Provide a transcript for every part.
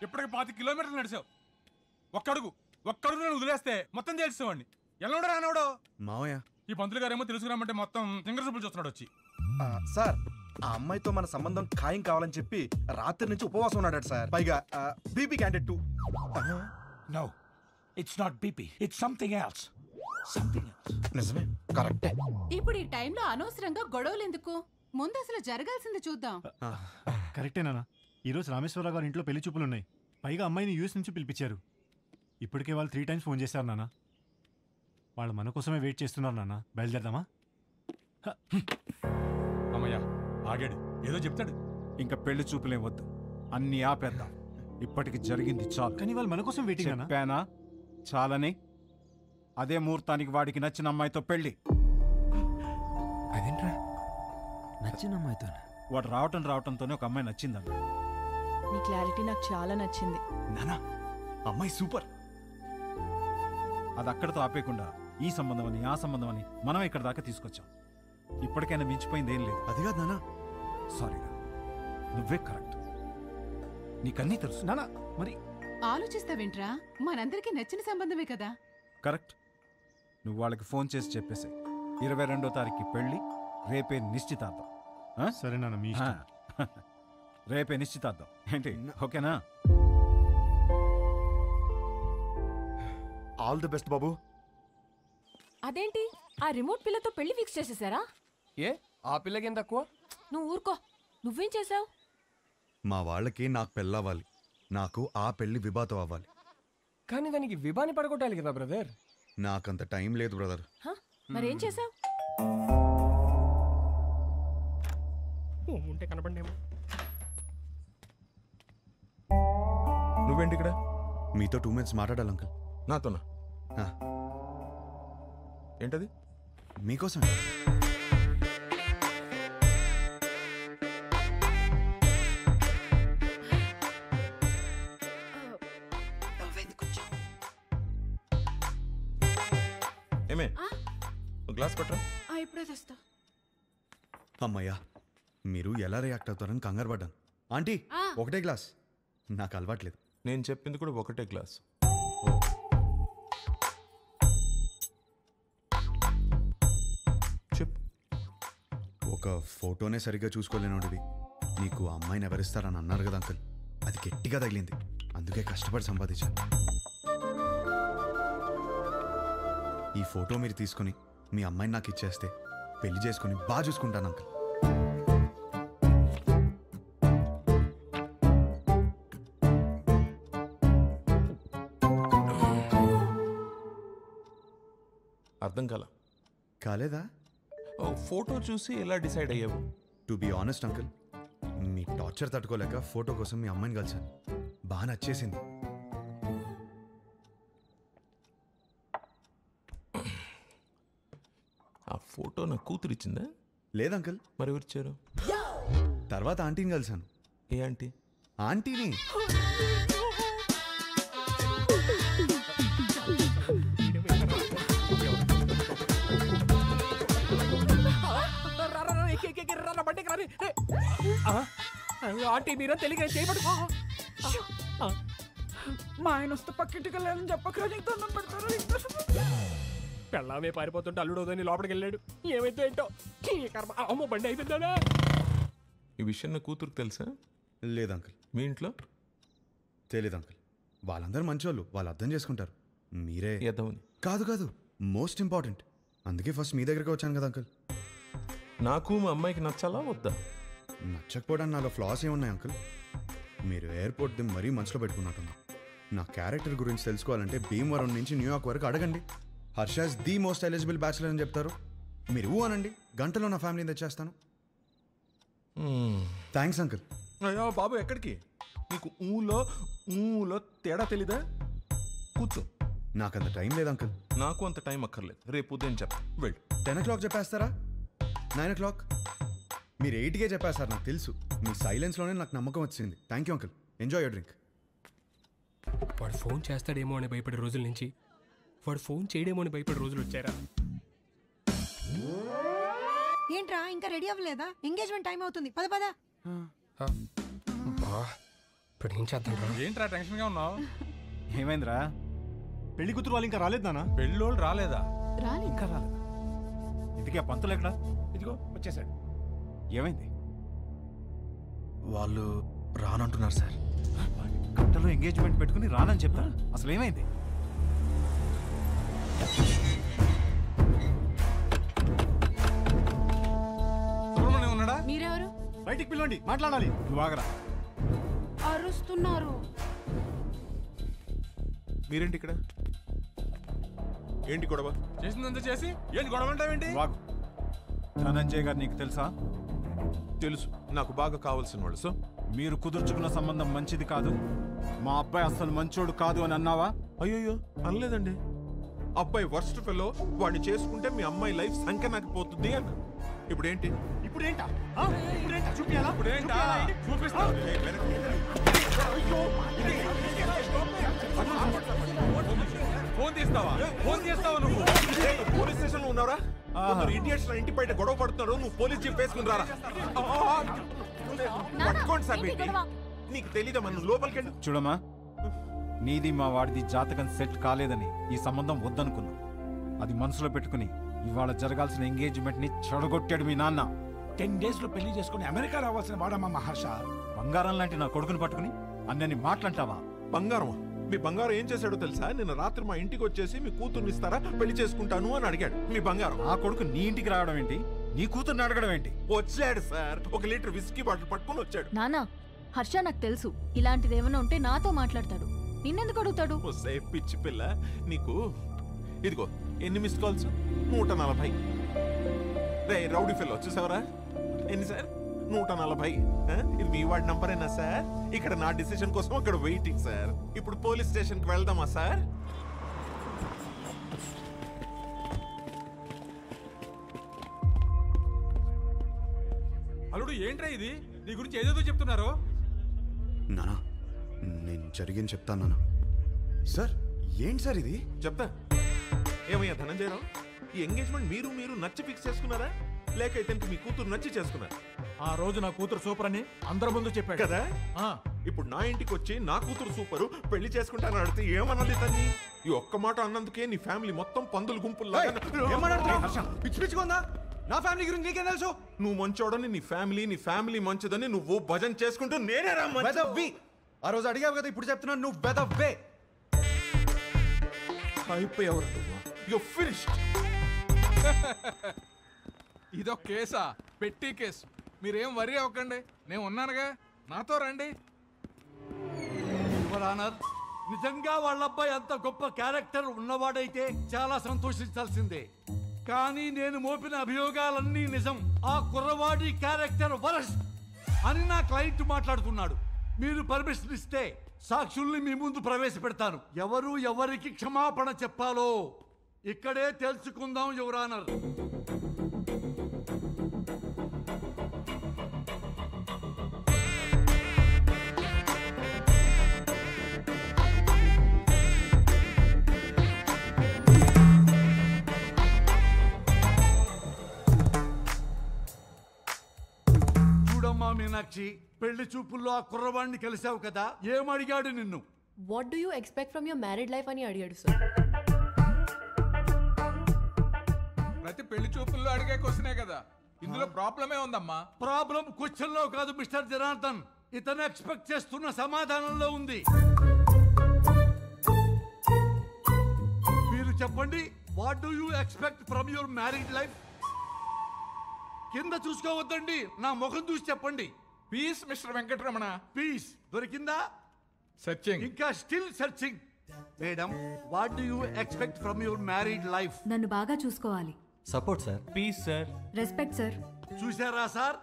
ఇప్పటికి 5 కిలోమీటర్లు నడిచావు. ఒక్కడుగు నేను వదిలేస్తే మొత్తం తెలిసేవాడిని. ఎలా రానవడో మావయ్య. ఈ పంతులు గారేమో తెలుసుకురామంటే మొత్తం ఫింగర్ చూపులు చూస్తున్నాడు వచ్చి. సార్ ఆ అమ్మాయితో మన సంబంధం ఖాయం కావాలని చెప్పి రాత్రి నుంచి ఉపవాసం ఉన్నాడు సార్. పైగా BP candidate 2. No, it's not BP. It's something else. నిజమే, కరెక్టే. ఇప్పుడు ఈ టైంలో అనవసరంగా గొడవలు ఎందుకు? ముందు అసలు జరగాల్సింది చూద్దాం. కరెక్టేనా? ఈరోజు రామేశ్వరరావు గారి ఇంట్లో పెళ్లి చూపులు ఉన్నాయి. పైగా అమ్మాయిని యూఎస్ నుంచి పిలిపించారు. ఇప్పటికే వాళ్ళు 3 times ఫోన్ చేశారు నాన్న. వాళ్ళు మన కోసమే వెయిట్ చేస్తున్నారు నాన్న. బయలుదేరదామా? అమ్మయ్యా ఆగాడు, ఏదో చెప్తాడు. ఇంకా పెళ్లి చూపులే వద్దు, అన్ని ఆపేద్దాం. ఇప్పటికి జరిగింది చాలు. కానీ వాళ్ళు మన కోసం వెయిటింగ్ అన్నా. చెప్పానా చాలని? అదే ముహూర్తానికి వాడికి నచ్చిన అమ్మాయితో పెళ్లి. అదేంట్రా నచ్చిన అమ్మాయితో? వాడు రావటంతోనే ఒక అమ్మాయి నచ్చిందన్న. నీ క్లారిటీ నాకు చాలా నచ్చింది నానా. అమ్మాయి సూపర్. అది అక్కడితో ఆపేయకుండా ఈ సంబంధం అని ఆ సంబంధం అని మనం ఇక్కడ దాకా తీసుకొచ్చాం. ఇప్పటికైనా మించిపోయింది ఏం లేదు. అది కాదు నానా. సారీరా, నువ్వే కరెక్ట్. నీకన్నీ తెలుసు నానా. మరి ఆలోచిస్తావేంట్రా? మనందరికీ నచ్చిన సంబంధమే కదా. కరెక్ట్. నువ్వు వాళ్ళకి ఫోన్ చేసి చెప్పేసి 22వ తారీఖు పెళ్లి, రేపే నిశ్చితార్థం. సరే నాన్న, మీ ఇష్టం. రేపే నిశ్చితార్థం ఏంటి? ఓకేనా? ఆల్ ది బెస్ట్ బాబు. అదేంటి ఆ రిమోట్ పిల్లతో పెళ్లి ఫిక్స్ చేసేసారా? ఏ ఆ పిల్లకేం తక్కువ? నువ్వు ఊరుకో. నువ్వేం చేసావు? మా వాళ్ళకి నాకు పెళ్ళవ్వాలి, నాకు ఆ పెళ్లి విభాతం అవ్వాలి. కానీ దానికి విభాని పడగొట్టాలి కదా బ్రదర్. నాకంత టైం లేదు బ్రదర్. మరేం చేసావు? ఉంటే కనపడేమో. నువ్వేంటి ఇక్కడ? మీతో 2 minutes మాట్లాడాలి అంకుల్. నాతోనా? ఏంటది? మీకోసం. ఏమే గ్లాస్ పట్టరా. ఇప్పుడే తెస్తా. అమ్మయ్యా, మీరు ఎలా రియాక్ట్ అవుతారని కంగారు పడ్డాను. ఆంటీ, ఒకటే గ్లాస్. నాకు అలవాట్లేదు. నేను చెప్పింది కూడా ఒకటే గ్లాస్. చెప్పు. ఒక ఫోటోనే సరిగ్గా చూసుకోలేనోడివి నీకు అమ్మాయిని ఎవరిస్తారని అన్నారు కదా అంకుల్. అది గట్టిగా తగిలింది, అందుకే కష్టపడి సంపాదించాను. ఈ ఫోటో మీరు తీసుకుని మీ అమ్మాయిని నాకు ఇచ్చేస్తే పెళ్లి చేసుకుని బాగా చూసుకుంటాను అంకుల్. అర్థం కాలేదా? ఫోటో చూసి ఎలా డిసైడ్ అయ్యావు? టు బీ ఆనెస్ట్ అంకుల్, మీ టార్చర్ తట్టుకోలేక ఫోటో కోసం మీ అమ్మాయిని కలిసాను. బాగా నచ్చేసింది. ఆ ఫోటో నా కూతురు ఇచ్చిందా? లేదు అంకుల్. మరి ఎవరిచ్చారు? తర్వాత ఆంటీని కలిసాను. ఏ ఆంటీ? ఆంటీని. ఆంటీ మీరా తెలియక చేయబడు. మా ఆయన వస్తే పక్కింటికి వెళ్ళాలని చెప్పక పెళ్ళామే పారిపోతుంటే అల్లుడోదని లోపలికి వెళ్ళాడు. ఏమైతే ఏంటో కర్మ. అమ్మో బండి అయిపోయిందా? ఈ విషయం నా కూతురుకు తెలుసా? లేదు అంకుల్. మీ ఇంట్లో? తెలీదు అంకుల్. వాళ్ళందరూ మంచోళ్ళు, వాళ్ళు అర్థం చేసుకుంటారు. మీరే ఎదవని. కాదు, మోస్ట్ ఇంపార్టెంట్. అందుకే ఫస్ట్ మీ దగ్గరికి వచ్చాను కదా అంకుల్. నాకు మా అమ్మాయికి నచ్చాలా వద్దా? నచ్చకపోవడానికి నాలో ఫ్లాస్ ఏమున్నాయి అంకుల్? మీరు ఎయిర్పోర్ట్ ది మరీ మనసులో పెట్టుకున్నట్టున్నా. నా క్యారెక్టర్ గురించి తెలుసుకోవాలంటే భీమవరం నుంచి న్యూయార్క్ వరకు అడగండి. Harsha's the most eligible bachelor అని చెప్తారు. మీరు అనండి, గంటలో నా ఫ్యామిలీని తెచ్చేస్తాను. Thanks uncle. అయ్యో బాబు, ఎక్కడికి? నీకు ఊలో తేడా తెలీదా? కూర్చో. నాకంత టైం లేదు అంకుల్. నాకు అంత టైం అక్కర్లేదు. రేపు ఉదయం చెప్ప. వెళ్ళు. 10 o'clock చెప్పేస్తారా? 9 o'clock? మీరు 8కే చెప్పేస్తారు, నాకు తెలుసు. మీ సైలెన్స్లోనే నాకు నమ్మకం వచ్చింది. Thank you uncle. Enjoy your drink. వాడు ఫోన్ చేస్తాడేమో అని భయపడే రోజుల నుంచి వాడు ఫోన్ చేయడేమో అని భయపడే రోజులు వచ్చారా? ఏంట్రా ఇంకా రెడీ అవ్వలేదా? ఎంగేజ్మెంట్ టైం అవుతుంది. పద. ఇప్పుడు ఏం చేద్దాం రా? ఏంట్రా టెన్షన్ గా ఉన్నావు? ఏమైందిరా? పెళ్లి కూతురు వాళ్ళు ఇంకా రాలేదు నాన్న. పెళ్ళోళ్ళు రాలేదా? రాలేదు. ఇంకా రాలేదా? ఇంతకీ ఆ పంతులు ఎక్కడా? ఇదిగో వచ్చేసాడు. ఏమైంది? వాళ్ళు రానంటున్నారు సార్. గంటలో ఎంగేజ్మెంట్ పెట్టుకుని రానని చెప్తా. అసలు ఏమైంది? సుబ్రహ్మణ్యం ఉన్నాడా? మీరెవరు? బయటికి పిలవండి, మాట్లాడాలి. నువ్వు ఆగరా. అరుస్తున్నారు. మీరేంటి ఇక్కడ? ఏంటి గొడవ? చేసిందంతా చేసి ఏంటి గొడవ అంటావేంటి? వాగు. ధనంజయ్ గారు నీకు తెలుసా? తెలుసు, నాకు బాగా కావాల్సిన వాళ్ళు. సో మీరు కుదుర్చుకున్న సంబంధం మంచిది కాదు, మా అబ్బాయి అస్సలు మంచోడు కాదు అని అన్నావా? అయ్యో అనలేదండి. అబ్బాయి వర్స్ట్ ఫెలో, వాడిని చేసుకుంటే మీ అమ్మాయి లైఫ్ సంఖ్య పోతుంది అన్న. ఇప్పుడేంటి? ఇప్పుడేంటా? చూపియాలా? ఇప్పుడేంటా? చూపిస్తా. ఫోన్ తీస్తావా? ఫోన్ చేస్తావా నువ్వు? పోలీస్ స్టేషన్ లో ఉన్నారా? ఇండియన్స్ ఇంటి బయట గొడవ పడుతున్నారు, నువ్వు పోలీస్ జీప్ వేసుకుని రారా. పట్టుకోండి సార్. నీకు తెలీదా? మనం లోపలికి వెళ్ళి చూడమ్మా, నీది మా వాడిది జాతకం సెట్ కాలేదని ఈ సంబంధం వద్దనుకున్నాం. అది మనసులో పెట్టుకుని ఇవాళ జరగాల్సిన ఎంగేజ్మెంట్ ని చెడగొట్టాడు మీ నాన్న. 10 days లో పెళ్లి చేసుకుని అమెరికా రావాల్సిన వాడమ్మా మహర్ష. బంగారం లాంటి నా కొడుకుని పట్టుకుని అన్నని మాట్లాంటావా? బంగారం? మీ బంగారం ఏం చేశాడో తెలుసా? నిన్న రాత్రి మా ఇంటికి వచ్చేసి మీ కూతుర్ని ఇస్తారా, పెళ్లి చేసుకుంటాను అని అడిగాడు. మీ బంగారం. ఆ కొడుకు నీ ఇంటికి రావడం ఏంటి? నీ కూతుర్ని అడగడం ఏంటి? వచ్చాడు సార్, 1 లీటర్ విస్కీ బాటిల్ పట్టుకుని వచ్చాడు. నానా, హర్ష నాకు తెలుసు, ఇలాంటిది ఏమైనా ఉంటే నాతో మాట్లాడతాడు, నిన్నెందుకు అడుగుతాడు? వస్తే పిచ్చి పిల్ల నీకు. ఇదిగో ఎన్ని మిస్ కాల్స్? 140. రే రౌడీ ఫెలో, చూసావరా ఎన్ని సార్? 140. ఇది మీ వాడి నంబరేనా సార్? ఇక్కడ నా డిసిషన్ కోసం అక్కడ వెయిటింగ్ సార్. ఇప్పుడు పోలీస్ స్టేషన్ కి వెళ్దామా సార్? అల్లుడు ఏంట్రా ఇది? నీ గురించి ఏదేదో చెప్తున్నారు. నానా, నేను జరిగింది చెప్తాను నానా. సార్ ఏంటి సార్ ఇది? చెప్తా. ఏమయ్యా ధనంజయరావు, ఈ ఎంగేజ్మెంట్ మీరు నచ్చి ఫిక్స్ చేసుకున్నారా, లేక ఇతనికి మీ కూతురు నచ్చి చేసుకున్నారా? ఆ రోజు నా కూతురు సూపర్ అని అందరి ముందు చెప్పాడు కదా. ఇప్పుడు నా ఇంటికి వచ్చి నా కూతురు సూపరు, పెళ్లి చేసుకుంటాను అడిగితే ఏమన్నది తన్ని? ఈ ఒక్క మాట అన్నందుకే నీ ఫ్యామిలీ మొత్తం పందులు గుంపుల్లా. పిచ్చి పిచ్చిగా ఉందా? నా ఫ్యామిలీ గురించి నీకేం తెలుసు? నువ్వు మంచోడని నీ ఫ్యామిలీ మంచిదని నువ్వు భజన చేసుకుంటూ నేనే వెదవ్వి. ఆ రోజు అడిగావు కదా, ఇప్పుడు చెప్తున్నాను, నువ్వు వెదవ్వే. అయిపోయావు. You finished. ఇదో కేసా? పెట్టి కేసు. మీరేం వరి అవ్వకండి, నేను ఉన్నానుగా, నాతో రండి. నిజంగా వాళ్ళ అబ్బాయి అంత గొప్ప క్యారెక్టర్ ఉన్నవాడైతే చాలా సంతోషించాల్సిందే. కానీ నేను మోపిన అభియోగాలన్నీ నిజం. ఆ కుర్రవాడి క్యారెక్టర్ వరస్ట్ అని నా క్లయింట్ మాట్లాడుతున్నాడు. మీరు పర్మిషన్ ఇస్తే సాక్షుల్ని మీ ముందు ప్రవేశపెడతాను. ఎవరు ఎవరికి క్షమాపణ చెప్పాలో ఇక్కడే తెలుసుకుందాం యువర్ ఆనర్. మీనాక్షి, పెళ్లి చూపుల్లో ఆ కుర్రవాడిని కలిసావు కదా, ఏమడిగాడు నిన్ను? What do you expect from your married life అని అడిగాడు సార్. ప్రతి పెళ్లి చూపుల్లో అడిగే క్వశ్చనే కదా, ఇందులో ప్రాబ్లమే ఉందమ్మా. ప్రాబ్లం క్వశ్చన్ లో కాదు మిస్టర్ జనార్దన్, ఇతను ఎక్స్పెక్ట్ చేస్తున్న సమాధానంలో ఉంది. మీరు చెప్పండి, what do you expect from your married life? కింద చూసుకోవద్దండి, నా ముఖం చూసి చెప్పండి. Peace mister Venkataramana. పీస్ దొరికిందా? సెర్చింగ్. ఇంకా still searching. Madam, what do you expect from your married life? నన్ను బాగా చూసుకోవాలి. Support sir. Peace sir. Respect sir. చూసారా సార్,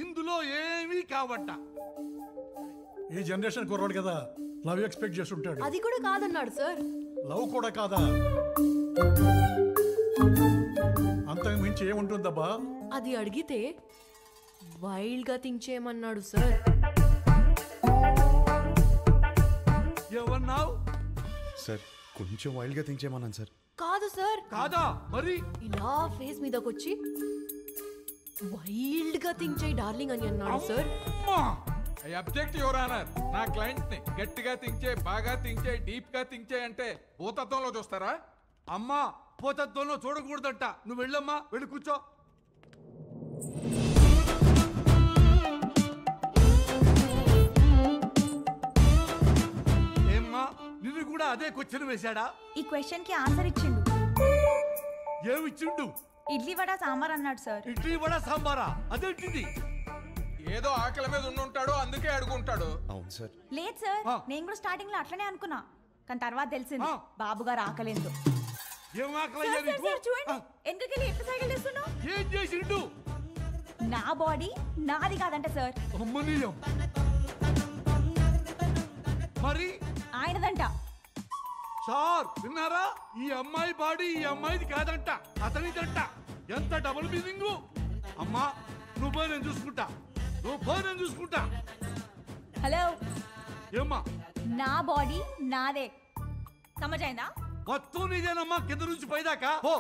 ఇందులో ఏమీ కావట్ట. ఈ జనరేషన్ కుర్రాడు కదా, లవ్ ఎక్స్పెక్ట్ చేస్తుంటాడు. అది కూడా కాదన్నాడు సార్. లవ్ కూడా కాదా? అంతకు మించి ఏముంటుందబ్బా? అది అడిగితే వైల్డ్ గా థింక్ చేయమన్నాడు సార్. ఏమన్నావు సార్? కొంచెం వైల్డ్ గా థింక్ చేయమన్నాను సార్. కాదు సార్. కాదా మరి? ఇలా ఫేస్ మీదకొచ్చి వైల్డ్ గా థింక్ చేయి డార్లింగ్ అని అన్నాడు sir. I object your honour. నా క్లయింట్ ని గట్టిగా థింక్ చేయి, బాగా థింక్ చేయి, డీప్ గా థింక్ చేయి అంటే భూతత్వంలో చూస్తారా? అమ్మా పోతత్వంలో చూడకూడదంట. నువ్వు వెళ్ళమ్మా, వెళ్ళి కూర్చో. ఏమ్మా నిన్ను కూడా అదే క్వశ్చన్ వేశాడా? ఈ క్వశ్చన్ కి ఆన్సర్ ఇచ్చిండు. ఏమిచ్చిండు? ఇడ్లీ వడ సాంబార్ అన్నాడు సార్. ఇడ్లీ వడ సాంబారా? అదేంటిది? ఏదో ఆకలి మీద ఉండుంటాడు, అందుకే అడుగుంటాడు. అవును సార్. లేదు సార్, నేను కూడా స్టార్టింగ్ లో అట్లనే అనుకున్నా, కానీ తర్వాత తెలిసింది బాబు గారు ఆకలేదు. ఏం ఆకలి? చూడండి ఎందుకెళ్ళి ఎట్లా సైకిల్ చేస్తున్నావు? ఏం చేసిండు? నా బాడీ నాది కాదంట సార్. అమ్మనీయం. మరి ఆయనదంట. సార్ విన్నారా? ఈ అమ్మాయి బాడీ ఈ అమ్మాయిది కాదంట, అతనిదంట. ఎంత డబుల్ మీనింగ్. అమ్మా నువ్వు పోయి నేను చూసుకుంటా, నువ్వు పోయి నేను చూసుకుంటా. హలో ఏమ్మా? నా బాడీ నాదే, సమజైందా? మొత్తం నీదేనమ్మా, కింద నుంచి పైదాకా. ఓ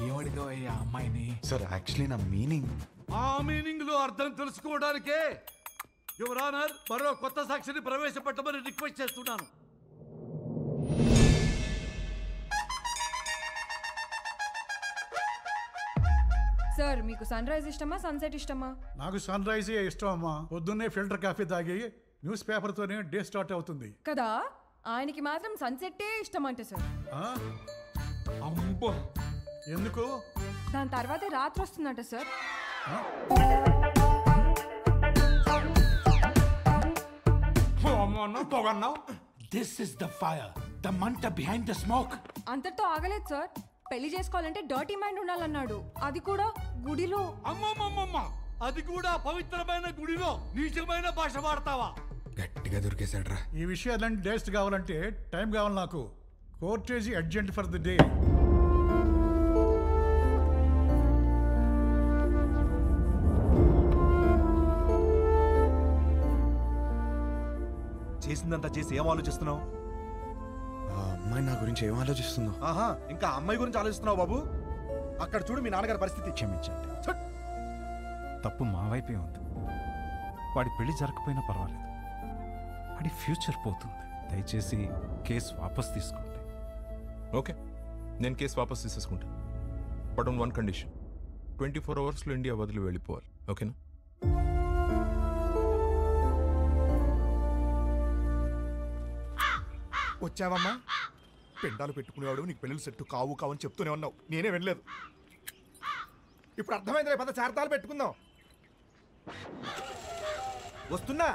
ఏమడిగా ఆ అమ్మాయిని? సార్ యాక్చువల్లీ నా మీనింగ్. ఆ మీనింగ్ లో అర్థం తెలుసుకోవడానికే యువర్ ఆనర్ మరో కొత్త సాక్షిని ప్రవేశపెట్టమని రిక్వెస్ట్ చేస్తున్నాను. సార్ మీకు సన్ రైజ్ ఇష్టమా సన్సెట్ ఇష్టమా? నాకు సన్ రైజే ఇష్టం అమ్మా. పొద్దున్నే ఫిల్టర్ కాఫీ తాగి న్యూస్ పేపర్తోనే డే స్టార్ట్ అవుతుంది కదా. ఆయనకి మాత్రం సన్సెట్టే ఇష్టం అంట సార్. అమ్మో ఎందుకు? దాని తర్వాతే రాత్రి వస్తుందంట sir. This is the fire, the మంట బిహైండ్ ద స్మోక్. అంతటితో ఆగలేదు సార్. పెళ్లి చేసుకోవాలంటే డర్టీ మైండ్ ఉండాలన్నాడు, అది కూడా గుడిలో. అమ్మమ్మమ్మమ్మ, అది కూడా పవిత్రమైన గుడిలో నీచమైన భాష వాడతావా? గట్టిగా దొరికేశాడ్రా. ఈ విషయాలన్నీ డేస్ట్ కావాలంటే టైం కావాలి నాకు. Courtesy urgent for the day. చేసిందంతా చేసి ఏం ఆలోచిస్తున్నావు? ఆ అమ్మాయి నా గురించి ఏం ఆలోచిస్తుందో. ఆహా, ఇంకా అమ్మాయి గురించి ఆలోచిస్తున్నావు బాబు? అక్కడ చూడు మీ నాన్నగారి పరిస్థితి. క్షమించండి, తప్పు మా వైపే ఉంది. వాడి పెళ్లి జరగకపోయినా పర్వాలేదు, వాడి ఫ్యూచర్ పోతుంది. దయచేసి కేసు వాపస్ తీసుకోండి. ఓకే, నేను కేసు వాపస్ తీసేసుకుంటాను. బట్ ఆన్ వన్ కండిషన్, 24 అవర్స్లో ఇండియా వదిలి వెళ్ళిపోవాలి. ఓకేనా? వచ్చావమ్మా? పెండాలు పెట్టుకునేవాడు నీకు పెళ్ళిళ్ళు సెట్టు కావు కావని చెప్తూనే ఉన్నావు, నేనే వెళ్ళలేదు. ఇప్పుడు అర్థమైంది, పద చార్తాలు పెట్టుకుందాం. వస్తున్నా.